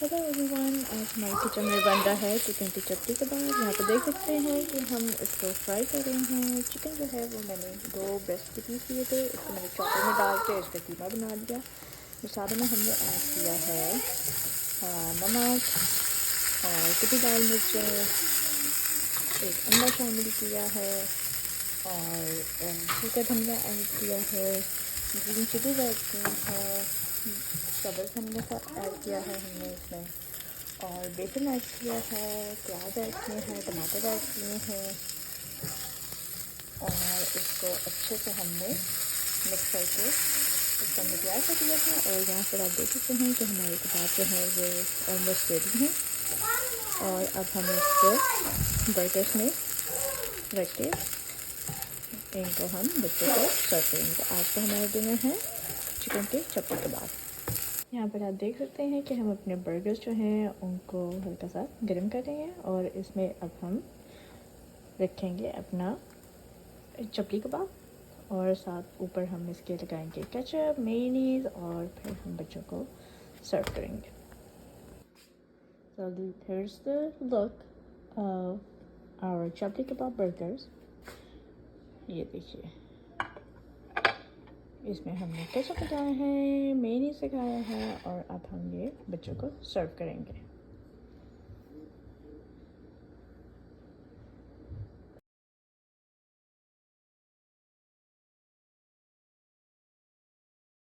Hello everyone, आज हमारे kitchen में बन रहा है चिकन की चपली कबाब। यहाँ पे देख सकते हैं कि हम इसको फ्राई कर रहे हैं। चिकन जो है वो मैंने 2 ब्रेस्ट के पीस लिए थे, इसको मैंने चॉपर में डाल के इसका कीमा बना दिया। मसाले में हमने ऐड किया है नमक और कुटी लाल मिर्च, एक अंडा शामिल किया है और सूखा धनिया ऐड किया है, ग्रीन चिलीज ऐड की है, सब्ज़ हमने ऐड किया है हमने इसमें, और बेसन ऐड किया है, प्याज ऐड किए हैं, टमाटर ऐड किए हैं और इसको अच्छे से हमने मिक्स करके इसको हमने तैयार कर दिया था। और यहाँ पर आप देख सकते हैं कि हमारे कबाब जो है वो ऑलमोस्ट रेडी हैं। और अब हम इसको बर्गर्स में रख के इनको हम बच्चों को सर्व करेंगे। तो आज का हमारे डिनर है चिकन के चपली कबाब। यहाँ पर आप देख सकते हैं कि हम अपने बर्गर्स जो हैं उनको हल्का सा गर्म कर रहे हैं और इसमें अब हम रखेंगे अपना चपली कबाब और साथ ऊपर हम इसके लगाएंगे केचप, मेयोनीज और फिर हम बच्चों को सर्व करेंगे। So here's the look of our chapli kebab burgers. ये देखिए, इसमें हमने केचप लगाया है, मेयोनीज लगाया है और अब हम ये बच्चों को सर्व करेंगे।